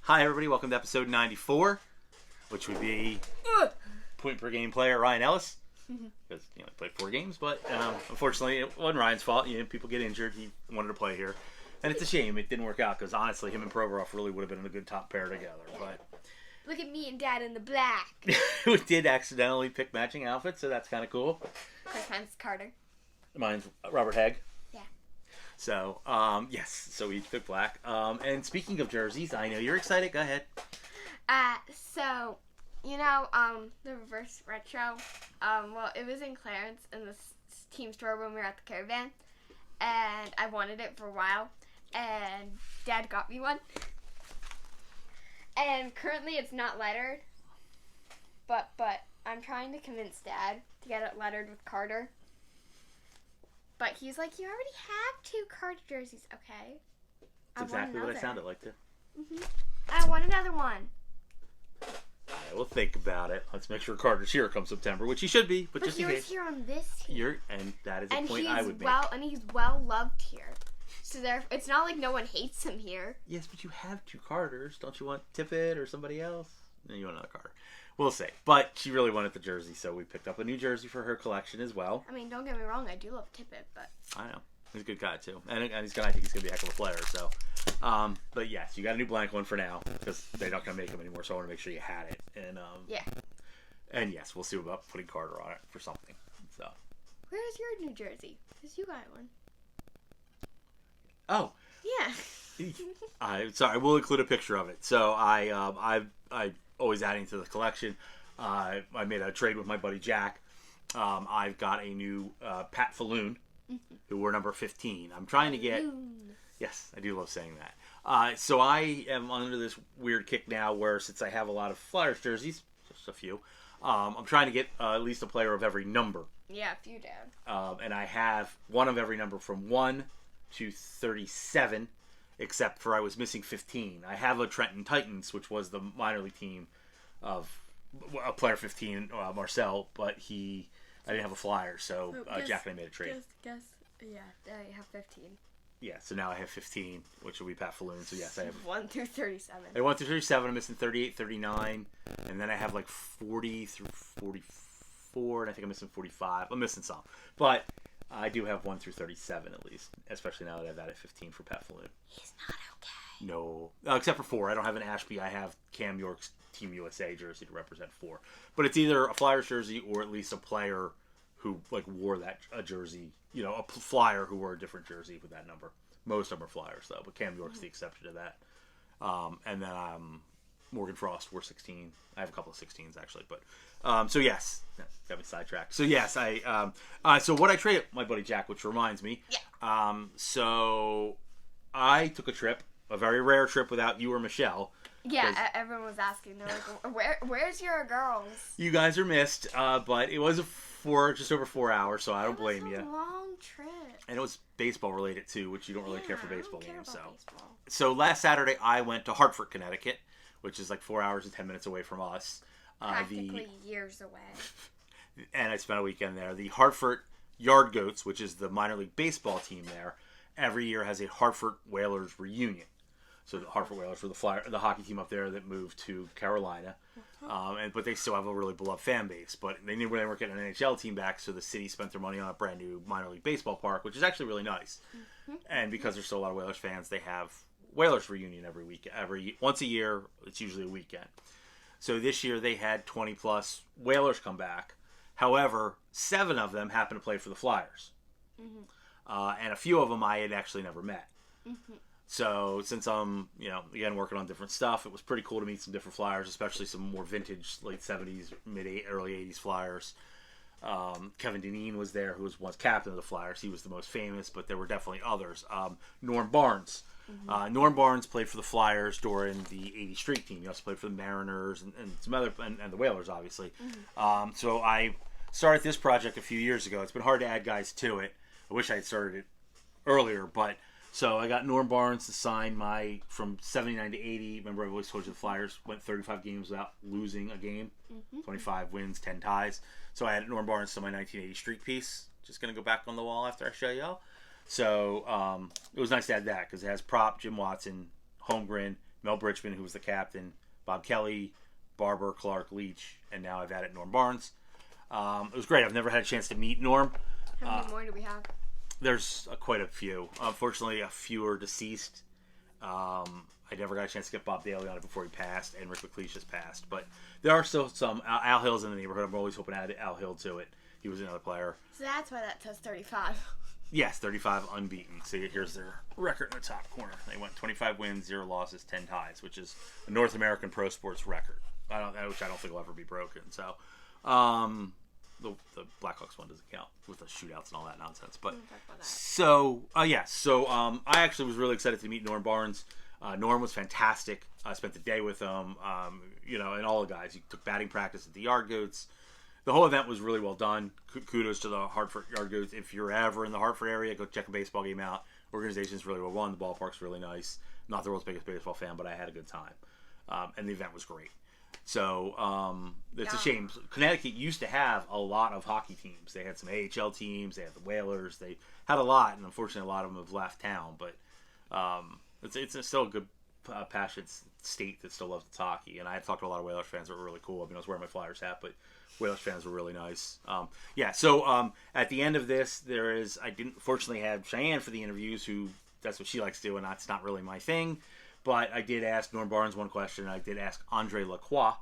Hi, everybody. Welcome to episode 94, which would be point per game player Ryan Ellis. Because he only played 4 games, but unfortunately, it wasn't Ryan's fault. People get injured. He wanted to play here. And it's a shame it didn't work out because, honestly, him and Provorov really would have been a good top pair together. But look at me and Dad in the black. We did accidentally pick matching outfits, so that's kind of cool. Of course, mine's Carter. Mine's Robert Hegg. Yeah. So, yes. So we took black. And speaking of jerseys, I know you're excited. Go ahead. So, the reverse retro, well, it was in clearance in the team store when we were at the Caravan. And I wanted it for a while. And Dad got me one. And currently it's not lettered. But I'm trying to convince Dad to get it lettered with Carter. But he's like, you already have 2 Carter jerseys, okay? That's exactly what I sounded like, too. I want another one. All right, we'll think about it. Let's make sure Carter's here come September, which he should be, but just in case. He was here on this team. And that is a point I would make. And he's well loved here. So it's not like no one hates him here. Yes, but you have 2 Carters. Don't you want Tippett or somebody else? No, you want another Carter. We'll see. But she really wanted the jersey, so we picked up a new jersey for her collection as well. I mean, don't get me wrong, I do love Tippett, but I know. He's a good guy, too. And I think he's going to be a heck of a player, so. But yes, you got a new blank one for now, because they're not going to make them anymore, so I want to make sure you had it. And yeah. And yes, we'll see about putting Carter on it for something. So. Where's your new jersey? Because you got one. Oh. Yeah. Sorry, we'll include a picture of it. So I always adding to the collection. I made a trade with my buddy Jack. I've got a new Pat Falloon, who wore number 15. I'm trying to get. Yes, I do love saying that. So I am under this weird kick now, where since I have a lot of Flyers jerseys, just a few, I'm trying to get at least a player of every number. Yeah, a few, Dad. And I have one of every number from 1 to 37. Except for I was missing 15. I have a Trenton Titans, which was the minor league team of a player 15, Marcel, but I didn't have a Flyer, so Jack and I made a trade. Guess, yeah, I have 15. Yeah, so now I have 15, which will be Pat Falloon. So yes, I have 1 through 37. I 1 through 37. I'm missing 38, 39, and then I have like 40 through 44, and I think I'm missing 45. I'm missing some, but I do have 1 through 37 at least, especially now that I've added 15 for Pat Falloon. He's not okay. No, except for 4. I don't have an Ashby. I have Cam York's Team USA jersey to represent 4. But it's either a Flyers jersey or at least a player who wore that a jersey. A Flyer who wore a different jersey with that number. Most of them are Flyers though, but Cam York's the exception to that. And then Morgan Frost wore 16. I have a couple of 16s actually, but so yes, got me sidetracked. So yes, so what I traded my buddy Jack, which reminds me. Yeah. So I took a trip, a very rare trip without you or Michelle. Yeah, everyone was asking. They're like, "Where's your girls?" You guys are missed, but it was just over 4 hours, so I don't blame you. It was a long trip, and it was baseball related too, which you don't really care for baseball games. Baseball. So last Saturday I went to Hartford, Connecticut, which is like 4 hours and 10 minutes away from us. Practically years away. And I spent a weekend there. The Hartford Yard Goats, which is the minor league baseball team there, every year has a Hartford Whalers reunion. So the Hartford Whalers were the hockey team up there that moved to Carolina, but they still have a really beloved fan base. But they knew they weren't getting an NHL team back, so the city spent their money on a brand new minor league baseball park, which is actually really nice. And because there's still a lot of Whalers fans, they have Whalers reunion every week, once a year. It's usually a weekend. So this year they had 20 plus Whalers come back. However, 7 of them happened to play for the Flyers, and a few of them I had actually never met. So since I'm, again working on different stuff, it was pretty cool to meet some different Flyers, especially some more vintage late 70s, early 80s Flyers. Kevin Dineen was there, who was once captain of the Flyers. He was the most famous, but there were definitely others. Norm Barnes. Norm Barnes played for the Flyers during the 80 streak team. He also played for the Mariners and some other, and the Whalers, obviously. So I started this project a few years ago. It's been hard to add guys to it. I wish I had started it earlier, but so I got Norm Barnes to sign from 79 to 80. Remember, I've always told you the Flyers went 35 games without losing a game. 25 wins, 10 ties. So I had Norm Barnes to my 1980 streak piece. Just going to go back on the wall after I show y'all. So it was nice to add that because it has Prop, Jim Watson, Holmgren, Mel Bridgman, who was the captain, Bob Kelly, Barber, Clark, Leach, and now I've added Norm Barnes. It was great. I've never had a chance to meet Norm. How many more do we have? There's quite a few. Unfortunately, a few are deceased. I never got a chance to get Bob Daly on it before he passed, and Rick McLeish just passed. But there are still some. Al Hill's in the neighborhood. I'm always hoping to add Al Hill to it. He was another player. So that's why that says 35. Yes, 35 unbeaten. So here's their record in the top corner. They went 25 wins, 0 losses, 10 ties, which is a North American pro sports record. Which I don't think will ever be broken. So the Blackhawks one doesn't count with the shootouts and all that nonsense. But so I actually was really excited to meet Norm Barnes. Norm was fantastic. I spent the day with him, and all the guys. He took batting practice at the Yard Goats. The whole event was really well done. Kudos to the Hartford Yard Goats. If you're ever in the Hartford area, go check a baseball game out. Organization's really well run. The ballpark's really nice. Not the world's biggest baseball fan, but I had a good time. And the event was great. So it's a shame. Connecticut used to have a lot of hockey teams. They had some AHL teams. They had the Whalers. They had a lot, and unfortunately a lot of them have left town. But it's still a good, passionate state that still loves its hockey. And I had talked to a lot of Whalers fans that were really cool. I mean, I was wearing my Flyers hat, but Whalers fans were really nice. So at the end of this, I didn't fortunately have Cheyenne for the interviews, who that's what she likes to do, and that's not really my thing. But I did ask Norm Barnes one question, and I did ask Andre LaCroix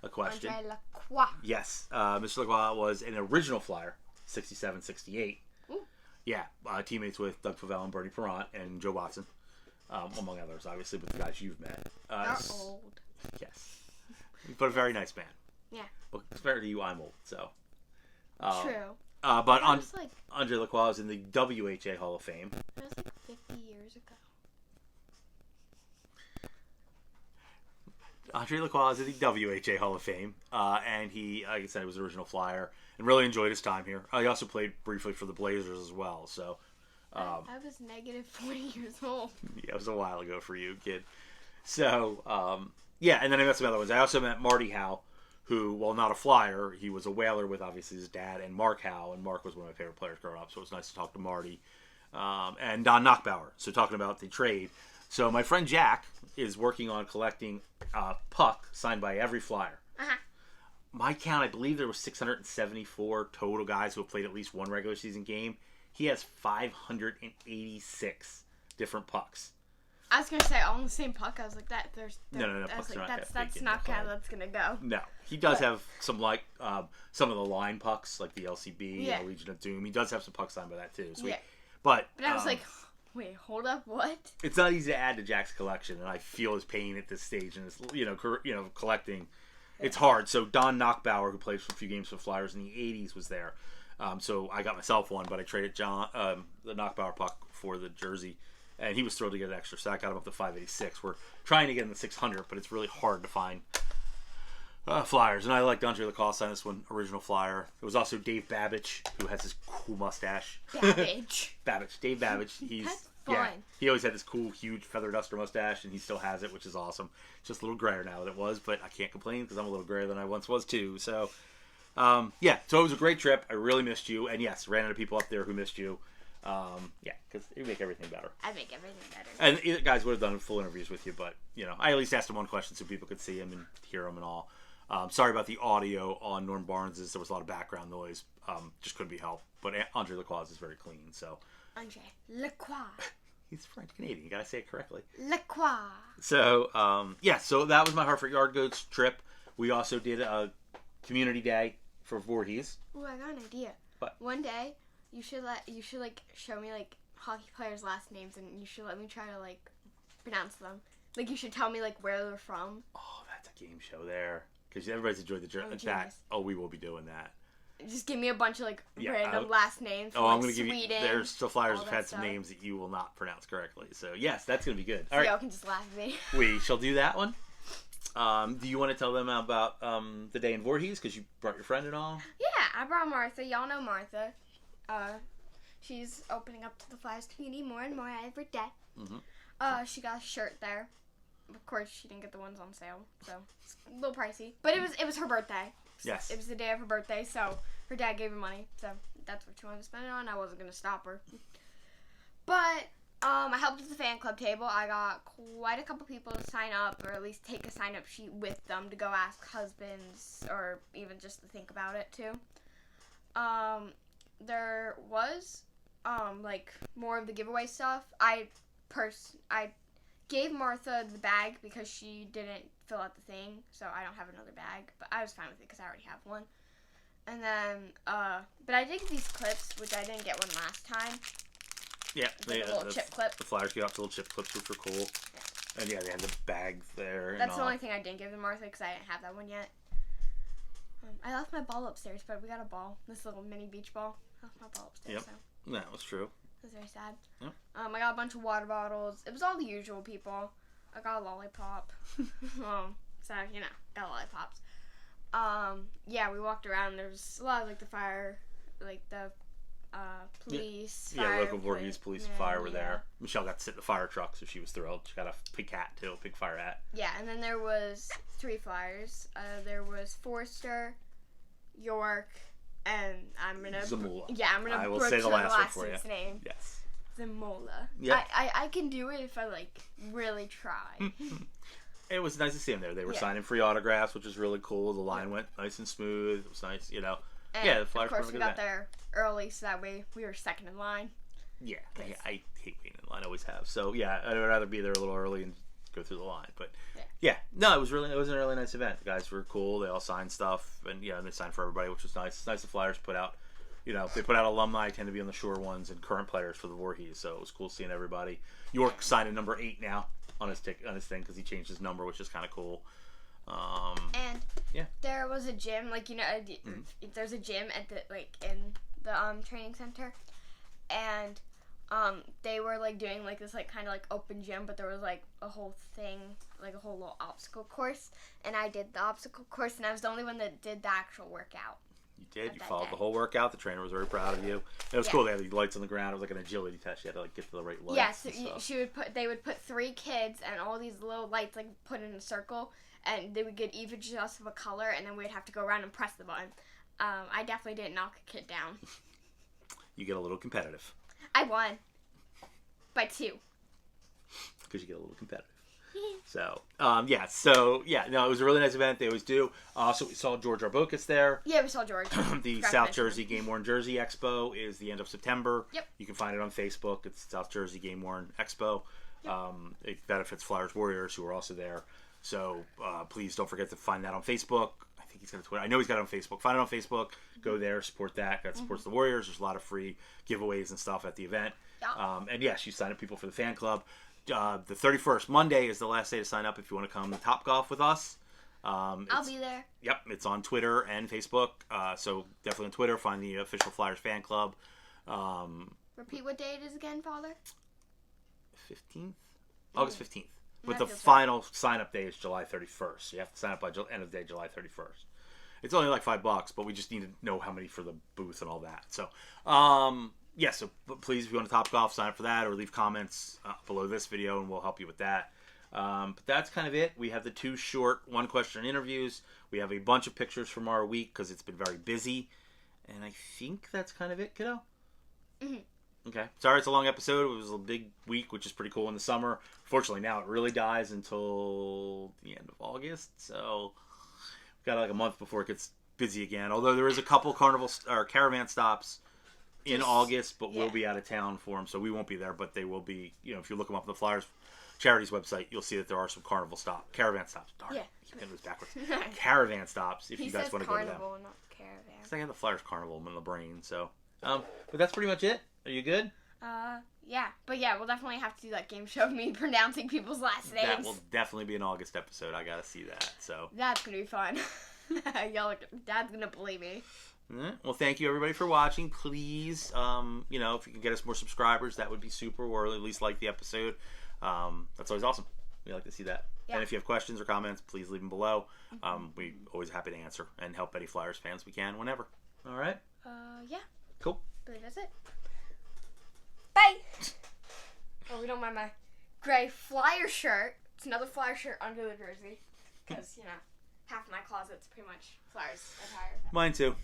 a question. Andre LaCroix. Yes. Mr. LaCroix was an original Flyer, 67, 68. Ooh. Yeah, teammates with Doug Favell and Bernie Perrant and Joe Watson, among others, obviously, but the guys you've met. They're old. Yes. But a very nice man. Yeah. Well, compared to you, I'm old, so. True. But Andre LaCroix is in the WHA Hall of Fame. That was like 50 years ago. Andre LaCroix is in the WHA Hall of Fame, and he, like I said, was an original Flyer, and really enjoyed his time here. He also played briefly for the Blazers as well, so. I was negative 40 years old. Yeah, it was a while ago for you, kid. So, and then I met some other ones. I also met Marty Howe, who, while not a Flyer, he was a Whaler with obviously his dad, and Mark Howe, and Mark was one of my favorite players growing up, so it was nice to talk to Marty. And Don Nauchbaur, so talking about the trade. So my friend Jack is working on collecting puck signed by every Flyer. Uh-huh. My count, I believe there was 674 total guys who have played at least one regular season game. He has 586 different pucks. I was gonna say all in the same puck. I was like, No. Pucks are not that big. That's not how that's gonna go. No, he does have some some of the line pucks, like the LCB, and the Legion of Doom. He does have some pucks signed by that too. So but I was like, wait, hold up, what? It's not easy to add to Jack's collection, and I feel his pain at this stage, and it's collecting. It's hard. So Don Nauchbaur, who played for a few games for Flyers in the '80s, was there. So I got myself one, but I traded the Nauchbaur puck for the jersey. And he was thrilled to get an extra, so I got him up to 586. We're trying to get in the 600, but it's really hard to find Flyers. And I liked Andre LaCroix sign this one, original Flyer. There was also Dave Babych, who has this cool mustache. Babych. Dave Babych. That's fun. Yeah, he always had this cool, huge feather duster mustache, and he still has it, which is awesome. It's just a little grayer now than it was, but I can't complain because I'm a little grayer than I once was too. So, so it was a great trip. I really missed you. And yes, ran into people up there who missed you. Because you make everything better. I make everything better. And the guys would have done full interviews with you, but, I at least asked him one question so people could see him and hear him and all. Sorry about the audio on Norm Barnes's. There was a lot of background noise. Just couldn't be helped. But Andre LaCroix is very clean, so. Andre LaCroix. He's French-Canadian. You gotta say it correctly. LaCroix. So, so that was my Hartford Yard Goats trip. We also did a community day for Voorhees. Ooh, I got an idea. What? One day, you should show me hockey players' last names, and you should let me try to pronounce them. You should tell me where they're from. Oh, that's a game show there, because everybody's enjoyed the journey. We will be doing that. Just give me a bunch of random last names. I'm going to give you. There's still Flyers have had some names that you will not pronounce correctly. So yes, that's going to be good. All right, y'all can just laugh at me. We shall do that one. Do you want to tell them about the day in Voorhees, because you brought your friend and all? Yeah, I brought Martha. Y'all know Martha. She's opening up to the Flyers community more and more every day. Mm-hmm. She got a shirt there. Of course, she didn't get the ones on sale, so it's a little pricey. But it was her birthday. Yes. It was the day of her birthday, so her dad gave her money. So that's what she wanted to spend it on. I wasn't going to stop her. But I helped with the fan club table. I got quite a couple people to sign up, or at least take a sign-up sheet with them to go ask husbands, or even just to think about it, too. There was, like, more of the giveaway stuff. I gave Martha the bag because she didn't fill out the thing, so I don't have another bag, but I was fine with it because I already have one. And then, but I did get these clips, which I didn't get one last time. Yeah, Like a little chip clip. The Flyers gave out the little chip clips, which were cool. Yeah. And yeah, they had the bag there. That's the only thing I didn't give to Martha because I didn't have that one yet. I left my ball upstairs, but we got a ball. This little mini beach ball. I left my ball upstairs. Yep. So. That was true. It was very sad. Yep. I got a bunch of water bottles. It was all the usual people. I got a lollipop. So, you know, got lollipops. Yeah, we walked around. There was a lot of, like, the fire, like, the police, fire. Yeah, local Voorhees police and fire were there. Michelle got to sit in the fire truck, so she was thrilled. She got a big hat, too, a big fire hat. Yeah, and then there was 3 Flyers. There was Forster, York, and I'm gonna... Zamula. Yeah, I'm gonna I will say the last one for you. Name. Yes. Zamola. Yep. I can do it if I, like, really try. It was nice to see them there. They were signing free autographs, which was really cool. The line went nice and smooth. It was nice, you know. And the Flyers of course, we got there early, so that way we were second in line. Yeah, I hate waiting in line. I always have. So, yeah, I'd rather be there a little early and go through the line. But, no, it was a really nice event. The guys were cool. They all signed stuff. And, and they signed for everybody, which was nice. It's nice the Flyers put out, they put out alumni, tend to be on the shore ones, and current players for the Voorhees. So, it was cool seeing everybody. York signed a number 8 now on his thing because he changed his number, which is kind of cool. And there was a gym, like, there's a gym at the, like, in the training center, and they were, like, doing, like, this, like, kind of, like, open gym, but there was, like, a whole thing, like, a whole little obstacle course, and I did the obstacle course, and I was the only one that did the actual workout. You did. You followed the whole workout. The trainer was very proud of you. It was cool. They had the lights on the ground. It was like an agility test. You had to, like, get to the right lights. Yeah, so they would put 3 kids and all these little lights, like, put in a circle, and they would get even just of a color, and then we'd have to go around and press the button. I definitely didn't knock a kid down. You get a little competitive. I won. By 2. Because you get a little competitive. So, it was a really nice event. They always do. So we saw George Arbocas there. Yeah, we saw George. The South Jersey Game Worn Jersey Expo is the end of September. Yep. You can find it on Facebook. It's South Jersey Game Worn Expo. Yep. It benefits Flyers Warriors, who are also there. So please don't forget to find that on Facebook. I think he's got a Twitter. I know he's got it on Facebook. Find it on Facebook. Go there. Support that. That supports the Warriors. There's a lot of free giveaways and stuff at the event. Yeah. And yes, you sign up people for the fan club. The 31st, Monday, is the last day to sign up if you want to come to Topgolf with us. I'll be there. Yep, it's on Twitter and Facebook. So definitely on Twitter, find the official Flyers fan club. Repeat what day it is again, Father? 15th? August 15th. But the final sign-up day is July 31st. So you have to sign up by end of the day, July 31st. It's only like $5, but we just need to know how many for the booth and all that. So, so please, if you want to Topgolf, sign up for that or leave comments below this video and we'll help you with that. But that's kind of it. We have the 2 short one-question interviews. We have a bunch of pictures from our week because it's been very busy. And I think that's kind of it, kiddo? Mm-hmm. Okay. Sorry it's a long episode. It was a big week, which is pretty cool in the summer. Fortunately, now it really dies until the end of August. So we've got like a month before it gets busy again. Although there is a couple Caravan stops in August, but we'll be out of town for them, so we won't be there. But they will be. If you look them up on the Flyers Charities website, you'll see that there are some Caravan stops. Darn it, I keep getting this backwards. Caravan stops. If you guys want to go to them. Carnival, not Caravan. Because I have the Flyers Carnival in the brain. So, but that's pretty much it. Are you good? Yeah. But yeah, we'll definitely have to do that game show of me pronouncing people's last names. That will definitely be an August episode. I gotta see that. So that's gonna be fun. Dad's gonna believe me. Well, thank you everybody for watching. Please, if you can get us more subscribers, that would be super. Or at least like the episode. That's always awesome. We like to see that. Yeah. And if you have questions or comments, please leave them below. We always happy to answer and help any Flyers fans we can whenever. All right. Yeah. Cool. I believe that's it. Bye. Oh, we don't mind my gray Flyer shirt. It's another Flyer shirt under the jersey. Because, half of my closet's pretty much Flyers attire. Mine too.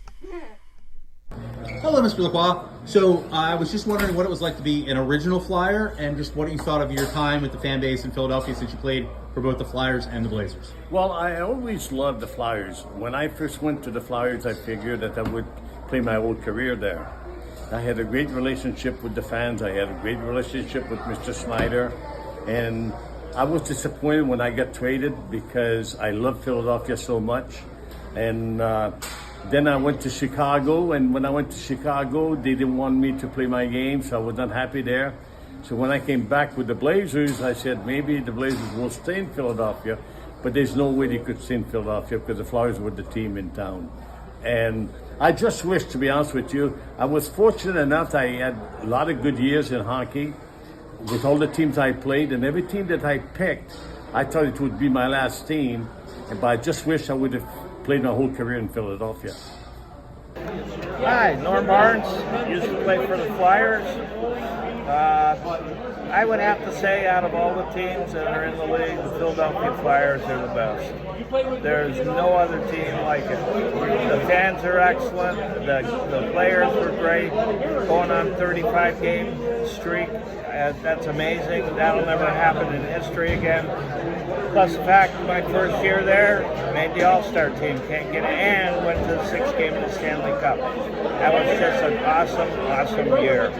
Hello, Mr. LaCroix. So I was just wondering what it was like to be an original Flyer and just what you thought of your time with the fan base in Philadelphia since you played for both the Flyers and the Blazers. Well, I always loved the Flyers. When I first went to the Flyers, I figured that I would play my whole career there. I had a great relationship with the fans. I had a great relationship with Mr. Snyder. And I was disappointed when I got traded because I love Philadelphia so much. And then I went to Chicago, and when I went to Chicago, they didn't want me to play my game, so I was not happy there. So when I came back with the Blazers, I said maybe the Blazers will stay in Philadelphia, but there's no way they could stay in Philadelphia because the Flyers were the team in town. And I just wish, to be honest with you, I was fortunate enough that I had a lot of good years in hockey with all the teams I played, and every team that I picked, I thought it would be my last team, but I just wish I would have played my whole career in Philadelphia. Hi, Norm Barnes, used to play for the Flyers. I would have to say, out of all the teams that are in the league, the Philadelphia Flyers are the best. There's no other team like it. The fans are excellent. The players were great. Going on 35-game streak, that's amazing. That'll never happen in history again. Plus the fact my first year there, made the All-Star team, can't get it, and went to the 6th game of the Stanley Cup. That was just an awesome, awesome year.